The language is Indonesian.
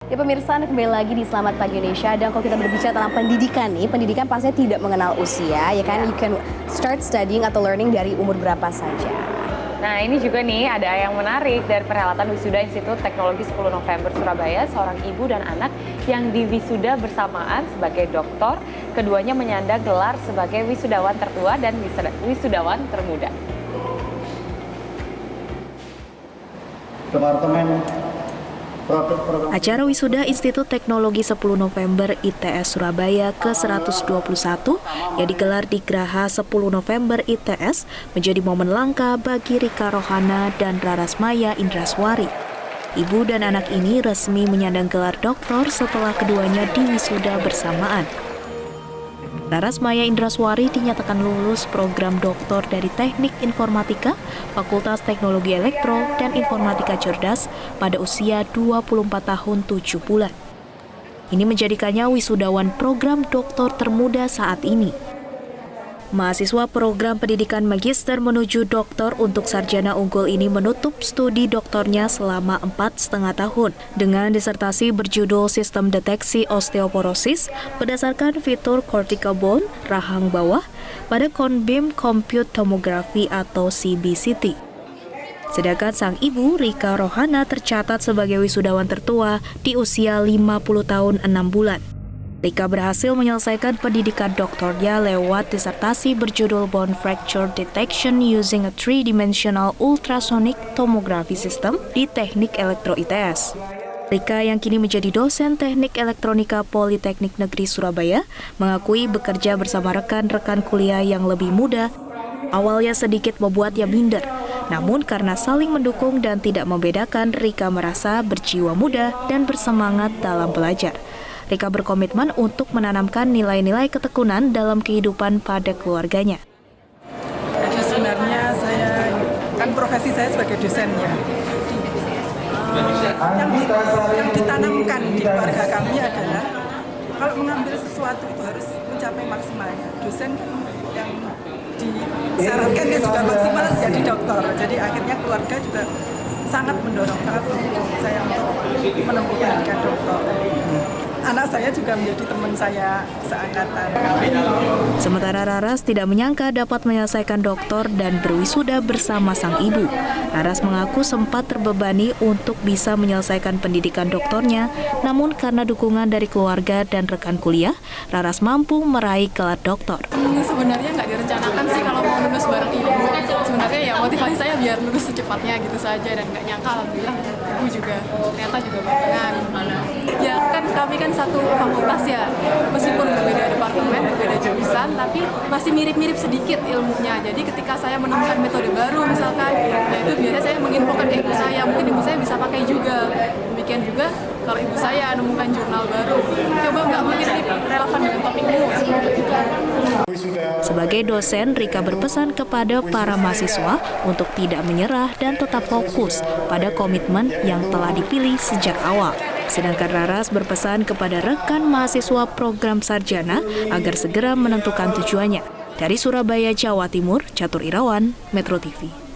Ya pemirsa, Anda kembali lagi di Selamat Pagi Indonesia. Dan kalau kita berbicara tentang pendidikan nih, pendidikan pastinya tidak mengenal usia, ya kan? You can start studying atau learning dari umur berapa saja. Nah, ini juga nih ada yang menarik dari perhelatan wisuda Institut Teknologi 10 November Surabaya, seorang ibu dan anak yang diwisuda bersamaan sebagai doktor. Keduanya menyandang gelar sebagai wisudawan tertua dan wisudawan termuda. Acara wisuda Institut Teknologi 10 November ITS Surabaya ke-121 yang digelar di Graha 10 November ITS menjadi momen langka bagi Rika Rohana dan Rarasmaya Indraswari. Ibu dan anak ini resmi menyandang gelar doktor setelah keduanya diwisuda bersamaan. Rarasmaya Indraswari dinyatakan lulus program doktor dari Teknik Informatika, Fakultas Teknologi Elektro dan Informatika Cerdas pada usia 24 tahun 7 bulan. Ini menjadikannya wisudawan program doktor termuda saat ini. Mahasiswa program pendidikan magister menuju doktor untuk sarjana unggul ini menutup studi doktornya selama 4,5 tahun dengan disertasi berjudul Sistem Deteksi Osteoporosis berdasarkan fitur cortical bone rahang bawah pada Cone-beam Compute Tomography atau CBCT. Sedangkan sang ibu, Rika Rohana, tercatat sebagai wisudawan tertua di usia 50 tahun 6 bulan. Rika berhasil menyelesaikan pendidikan doktornya lewat disertasi berjudul Bone Fracture Detection Using a Three-Dimensional Ultrasonic Tomography System di Teknik Elektro ITS. Rika yang kini menjadi dosen Teknik Elektronika Politeknik Negeri Surabaya mengakui bekerja bersama rekan-rekan kuliah yang lebih muda awalnya sedikit membuatnya minder. Namun karena saling mendukung dan tidak membedakan, Rika merasa berjiwa muda dan bersemangat dalam belajar. Rika berkomitmen untuk menanamkan nilai-nilai ketekunan dalam kehidupan pada keluarganya. Jadi sebenarnya kan profesi saya sebagai dosen ya. Yang ditanamkan di keluarga kami adalah kalau mengambil sesuatu itu harus mencapai maksimalnya. Dosen kan yang disyaratkan kan juga maksimal jadi dokter. Jadi akhirnya keluarga juga sangat mendorong saya untuk menempuh pendidikan dokter. Anak saya juga menjadi teman saya seangkatan. Sementara Raras tidak menyangka dapat menyelesaikan doktor dan berwisuda bersama sang ibu. Raras mengaku sempat terbebani untuk bisa menyelesaikan pendidikan doktornya, namun karena dukungan dari keluarga dan rekan kuliah, Raras mampu meraih gelar doktor. Sebenarnya nggak direncanakan sih kalau mau lulus bareng ibu. Sebenarnya ya motivasi saya biar lulus secepatnya gitu saja, dan nggak nyangka alhamdulillah ibu juga ternyata juga barengan. Ya kan kami kan satu fakultas ya, meskipun berbeda departemen, berbeda jurusan, tapi masih mirip-mirip sedikit ilmunya. Jadi ketika saya menemukan metode baru misalkan, ya itu biasanya saya menginfokan ke ibu saya, mungkin ibu saya bisa pakai juga. Demikian juga kalau ibu saya menemukan jurnal baru, coba nggak mungkin ini relevan dengan topikmu. Sebagai dosen, Rika berpesan kepada para mahasiswa untuk tidak menyerah dan tetap fokus pada komitmen yang telah dipilih sejak awal. Sedangkan Raras berpesan kepada rekan mahasiswa program sarjana agar segera menentukan tujuannya. Dari Surabaya, Jawa Timur, Catur Irawan, Metro TV.